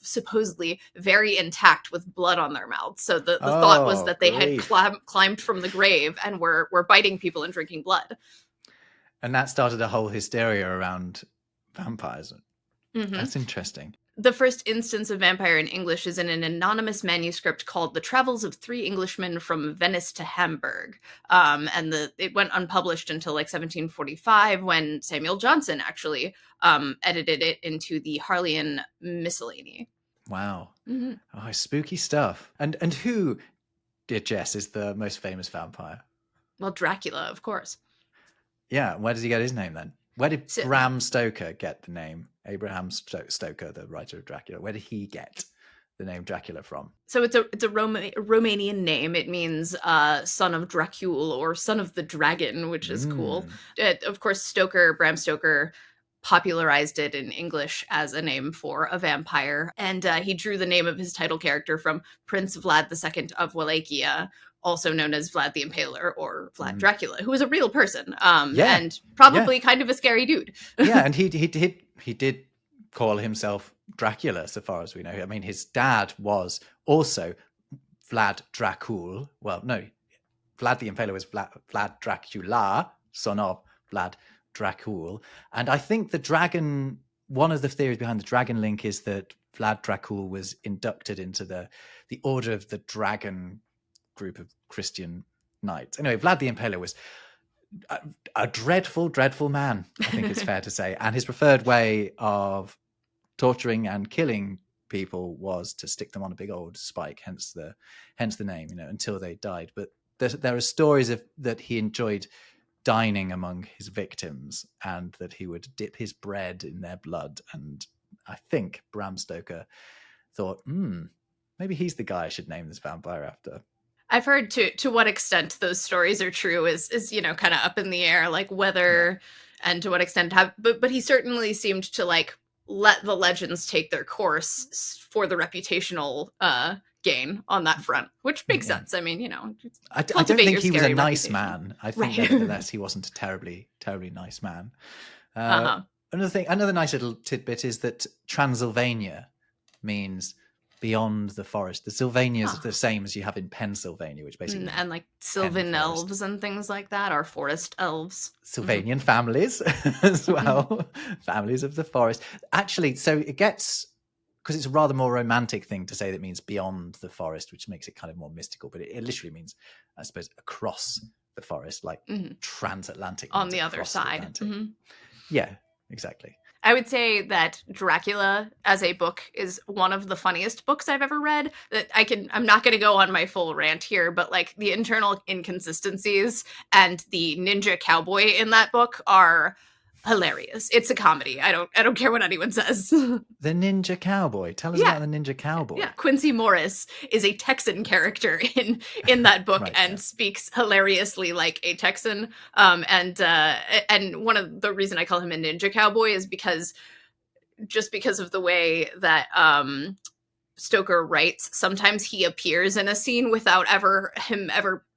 Speaker 1: supposedly very intact with blood on their mouths. So the thought was that they had climbed from the grave and were biting people and drinking blood.
Speaker 2: And that started a whole hysteria around vampires. Mm-hmm. That's interesting.
Speaker 1: The first instance of vampire in English is in an anonymous manuscript called The Travels of Three Englishmen from Venice to Hamburg. And it went unpublished until like 1745 when Samuel Johnson actually edited it into the Harleian Miscellany.
Speaker 2: Wow. Mm-hmm. Oh, spooky stuff. And who Jess, is the most famous vampire?
Speaker 1: Well, Dracula, of course.
Speaker 2: Yeah, where does he get his name then? Where did
Speaker 1: So,
Speaker 2: Bram Stoker get the name? Abraham Stoker, the writer of Dracula. Where did he get the name Dracula from?
Speaker 1: so it's a Romanian name. It means son of Dracul or son of the dragon, which is cool. Of course, Bram Stoker popularized it in English as a name for a vampire, and he drew the name of his title character from Prince Vlad II of Wallachia, also known as Vlad the Impaler or Vlad Dracula, who was a real person, and probably kind of a scary dude.
Speaker 2: Yeah, and he did call himself Dracula, so far as we know. I mean, his dad was also Vlad Dracul. Well, no, Vlad the Impaler was Vlad Dracula, son of Vlad Dracul. And I think the dragon, one of the theories behind the dragon link is that Vlad Dracul was inducted into the Order of the Dragon group of Christian knights. Anyway, Vlad the Impaler was a dreadful, dreadful man, I think it's fair to say. And his preferred way of torturing and killing people was to stick them on a big old spike, hence the name, until they died. But there are stories of that he enjoyed dining among his victims and that he would dip his bread in their blood. And I think Bram Stoker thought, maybe he's the guy I should name this vampire after.
Speaker 1: I've heard to what extent those stories are true is kind of up in the air, like whether and to what extent but he certainly seemed to like let the legends take their course for the reputational gain on that front, which makes sense. I mean,
Speaker 2: I don't think he was a nice man. I think nevertheless he wasn't a terribly, terribly nice man. Another nice little tidbit is that Transylvania means beyond the forest. The Sylvania is the same as you have in Pennsylvania, which basically
Speaker 1: and like Sylvan elves and things like that are forest elves.
Speaker 2: Sylvanian families as well, families of the forest. Actually, so it gets, because it's a rather more romantic thing to say that means beyond the forest, which makes it kind of more mystical. But it literally means, I suppose, across the forest, like transatlantic
Speaker 1: on the other side.
Speaker 2: Yeah, exactly.
Speaker 1: I would say that Dracula as a book is one of the funniest books I've ever read. I'm not going to go on my full rant here, but like the internal inconsistencies and the ninja cowboy in that book are hilarious. It's a comedy. I don't care what anyone says.
Speaker 2: The ninja cowboy. Tell us about the ninja cowboy.
Speaker 1: Yeah, Quincy Morris is a Texan character in that book and speaks hilariously like a Texan. And one of the reason I call him a ninja cowboy is because of the way that Stoker writes. Sometimes he appears in a scene without ever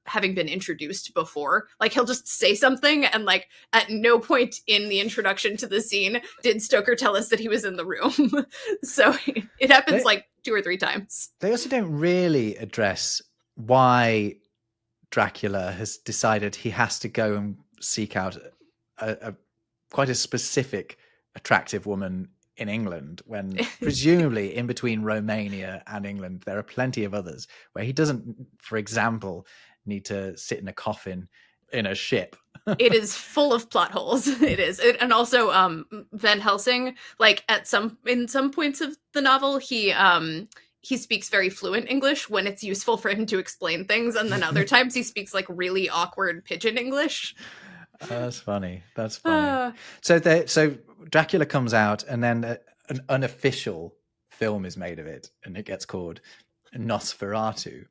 Speaker 1: having been introduced before. Like he'll just say something and like at no point in the introduction to the scene did Stoker tell us that he was in the room. So it happens like 2 or 3 times.
Speaker 2: They also don't really address why Dracula has decided he has to go and seek out a quite a specific attractive woman in England, when presumably in between Romania and England there are plenty of others where he doesn't, for example, need to sit in a coffin in a ship.
Speaker 1: It is full of plot holes. It is. And also Van Helsing, like in some points of the novel, he speaks very fluent English when it's useful for him to explain things, and then other times he speaks like really awkward pidgin English.
Speaker 2: That's funny. So Dracula comes out, and then an unofficial film is made of it, and it gets called Nosferatu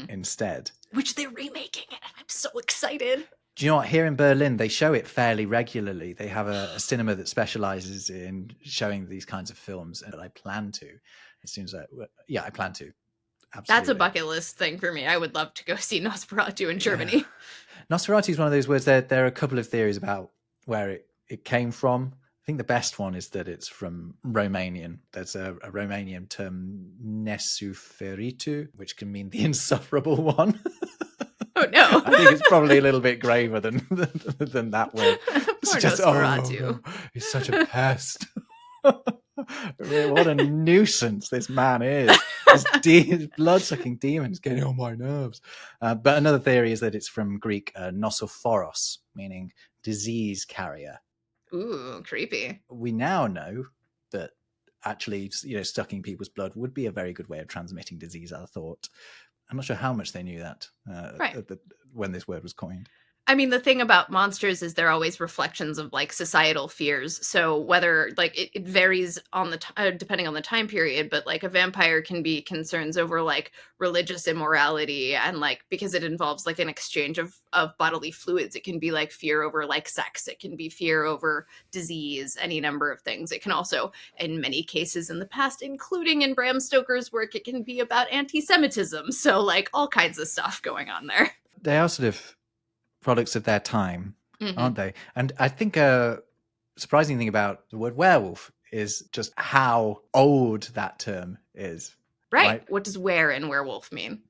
Speaker 2: instead,
Speaker 1: which they're remaking it. I'm so excited.
Speaker 2: Do you know what? Here in Berlin, they show it fairly regularly. They have a cinema that specializes in showing these kinds of films, and I plan to, as soon as I plan to. Absolutely. That's
Speaker 1: a bucket list thing for me. I would love to go see Nosferatu in Germany.
Speaker 2: Nosferatu is one of those words. There are a couple of theories about where it came from. I think the best one is that it's from Romanian. There's a Romanian term, Nosferatu, which can mean the insufferable one.
Speaker 1: Oh no!
Speaker 2: I think it's probably a little bit graver than that word.
Speaker 1: Poor Nosferatu.
Speaker 2: He's such a pest. What a nuisance this man is. His blood-sucking demons getting on my nerves. But another theory is that it's from Greek nosophoros, meaning disease carrier.
Speaker 1: Ooh, creepy.
Speaker 2: We now know that actually, sucking people's blood would be a very good way of transmitting disease, I thought. I'm not sure how much they knew that
Speaker 1: Right.
Speaker 2: when this word was coined.
Speaker 1: I mean, the thing about monsters is they're always reflections of like societal fears. So whether like it varies on the depending on the time period, but like a vampire can be concerns over like religious immorality, and like because it involves like an exchange of bodily fluids, it can be like fear over like sex, it can be fear over disease, any number of things. It can also, in many cases in the past, including in Bram Stoker's work, it can be about anti-Semitism. So like all kinds of stuff going on there.
Speaker 2: They are sort of products of their time, aren't they? And I think a surprising thing about the word werewolf is just how old that term is.
Speaker 1: Right. What does were and werewolf mean?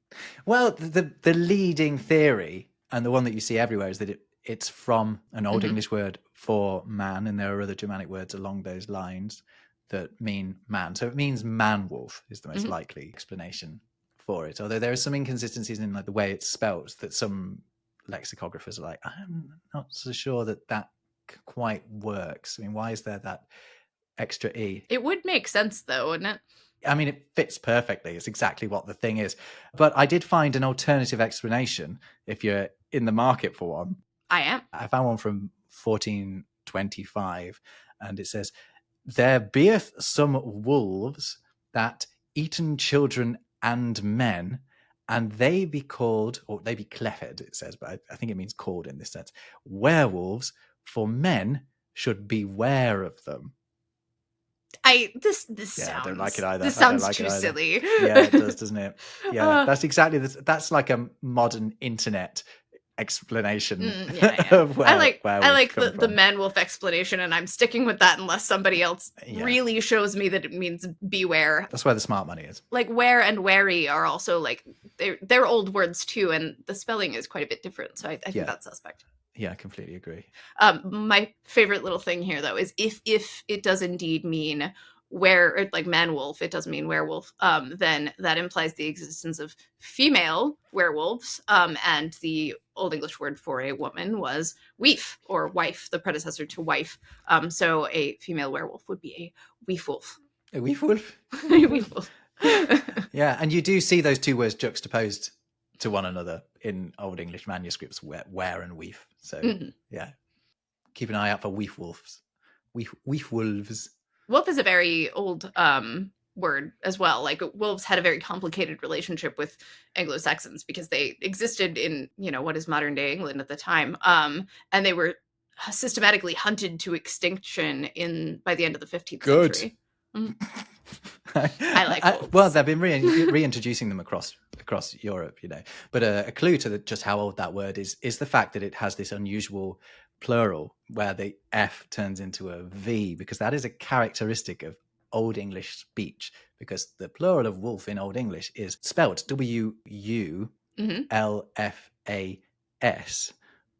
Speaker 2: Well, the leading theory, and the one that you see everywhere, is that it's from an Old English word for man, and there are other Germanic words along those lines that mean man. So it means man-wolf is the most likely explanation for it. Although there are some inconsistencies in like the way it's spelt that some lexicographers are like, I'm not so sure that quite works. I mean, why is there that extra E?
Speaker 1: It would make sense though, wouldn't it?
Speaker 2: I mean, it fits perfectly. It's exactly what the thing is. But I did find an alternative explanation if you're in the market for one.
Speaker 1: I am.
Speaker 2: I found one from 1425, and it says, there beeth some wolves that eaten children and men, and they be called, or they be cleffed, it says, but I think it means called in this sense, werewolves, for men should beware of them.
Speaker 1: This sounds,
Speaker 2: I don't like it either.
Speaker 1: This sounds too silly.
Speaker 2: Yeah, it does, doesn't it? Yeah, that's exactly this. That's like a modern internet explanation. Of where,
Speaker 1: I like the man-wolf explanation, and I'm sticking with that unless somebody else really shows me that it means beware.
Speaker 2: That's where the smart money is.
Speaker 1: Like where and wary are also like they're old words too, and the spelling is quite a bit different. So I think that's suspect.
Speaker 2: Yeah, I completely agree.
Speaker 1: My favorite little thing here, though, is if it does indeed mean like man-wolf, it doesn't mean werewolf, then that implies the existence of female werewolves, and the Old English word for a woman was weef, or wife, the predecessor to wife. So a female werewolf would be a weef-wolf.
Speaker 2: A weef-wolf?
Speaker 1: A weef-wolf.
Speaker 2: Yeah, and you do see those two words juxtaposed to one another in Old English manuscripts, were and weef. So yeah, keep an eye out for weef wolves. Weef wolves.
Speaker 1: Wolf is a very old word as well. Like wolves had a very complicated relationship with Anglo-Saxons because they existed in what is modern day England at the time, and they were systematically hunted to extinction by the end of the 15th century. I like wolves.
Speaker 2: Well, they've been reintroducing them across Europe, But a clue to just how old that word is the fact that it has this unusual plural where the F turns into a V, because that is a characteristic of Old English speech, because the plural of wolf in Old English is spelt W-U-L-F-A-S,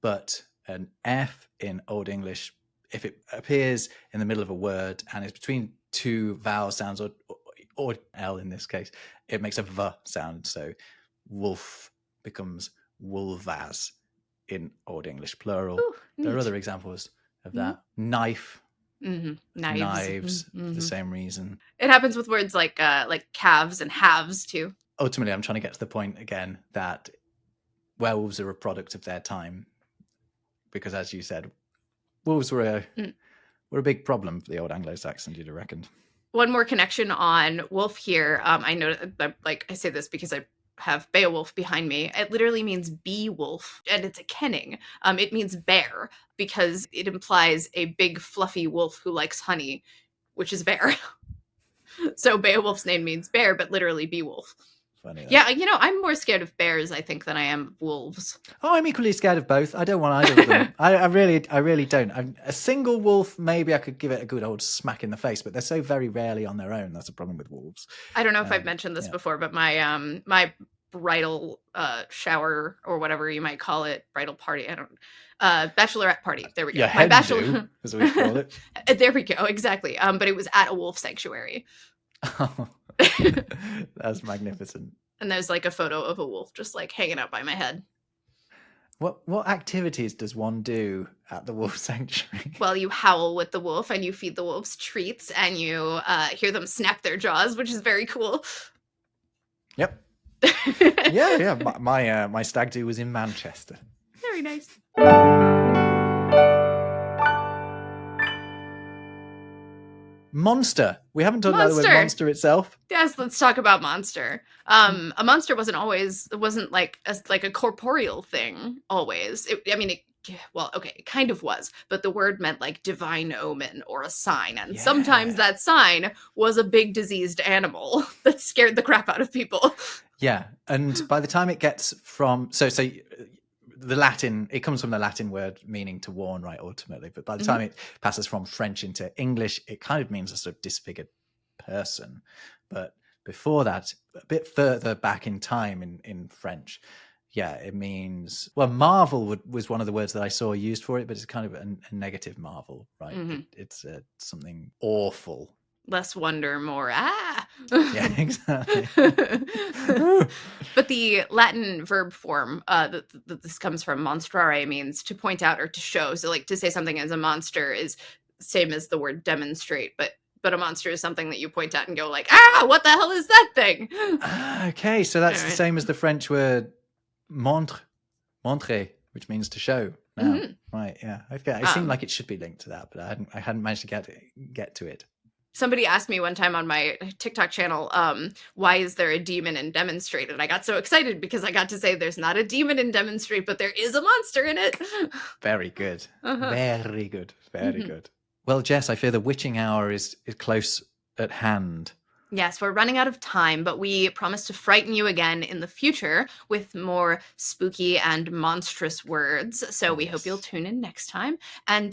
Speaker 2: but an F in Old English, if it appears in the middle of a word and is between two vowel sounds, or L in this case, it makes a V sound. So wolf becomes wolvas in Old English plural. Ooh, there are other examples of that. Knife. Knives for the same reason.
Speaker 1: It happens with words like calves and halves too.
Speaker 2: Ultimately, I'm trying to get to the point again that werewolves are a product of their time, because as you said, wolves were a big problem for the old Anglo-Saxons, you'd have reckoned.
Speaker 1: One more connection on wolf here. I know, I say this because I have Beowulf behind me. It literally means bee-wolf, and it's a kenning. It means bear, because it implies a big fluffy wolf who likes honey, which is bear. So Beowulf's name means bear, but literally bee-wolf.
Speaker 2: Funny.
Speaker 1: Yeah, I'm more scared of bears, I think, than I am of wolves.
Speaker 2: Oh, I'm equally scared of both. I don't want either of them. I really don't. A single wolf, maybe I could give it a good old smack in the face, but they're so very rarely on their own. That's a problem with wolves.
Speaker 1: I don't know if I've mentioned this before, but my my bridal shower, or whatever you might call it, bridal party, bachelorette party. There we go.
Speaker 2: My bachelor, as we call it.
Speaker 1: There we go. Exactly. But it was at a wolf sanctuary.
Speaker 2: Oh, that's magnificent.
Speaker 1: And there's like a photo of a wolf just like hanging out by my head.
Speaker 2: What activities does one do at the wolf sanctuary?
Speaker 1: Well, you howl with the wolf, and you feed the wolves treats, and you hear them snap their jaws, which is very cool.
Speaker 2: Yep. Yeah. My stag do was in Manchester.
Speaker 1: Very nice.
Speaker 2: Monster. We haven't talked about the word monster itself.
Speaker 1: Yes, let's talk about monster. A monster wasn't like a corporeal thing always. It kind of was, but the word meant like divine omen or a sign, and sometimes that sign was a big diseased animal that scared the crap out of people.
Speaker 2: Yeah, and by the time it gets from the Latin, it comes from the Latin word meaning to warn, right, ultimately. But by the time it passes from French into English, it kind of means a sort of disfigured person. But before that, a bit further back in time in French, it means, well, marvel was one of the words that I saw used for it, but it's kind of a negative marvel, right? It's something awful.
Speaker 1: Less wonder, more
Speaker 2: Yeah, exactly.
Speaker 1: But the Latin verb form that this comes from, monstrare, means to point out or to show. So like to say something is a monster is same as the word demonstrate, but a monster is something that you point out and go like, what the hell is that thing?
Speaker 2: Okay, so that's the same as the French word montrer, which means to show. Now, right? Yeah, okay. It seemed like it should be linked to that, but I hadn't managed to get to it.
Speaker 1: Somebody asked me one time on my TikTok channel, why is there a demon in Demonstrate? And I got so excited because I got to say there's not a demon in Demonstrate, but there is a monster in it.
Speaker 2: Very good. Very good. Very good. Well, Jess, I fear the witching hour is close at hand.
Speaker 1: Yes, we're running out of time, but we promise to frighten you again in the future with more spooky and monstrous words. So we hope you'll tune in next time and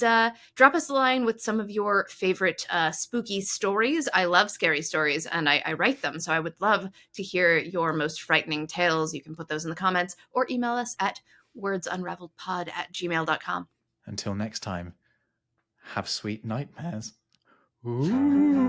Speaker 1: drop us a line with some of your favorite spooky stories. I love scary stories and I write them, so I would love to hear your most frightening tales. You can put those in the comments or email us at wordsunravelledpod@gmail.com.
Speaker 2: Until next time, have sweet nightmares. Ooh.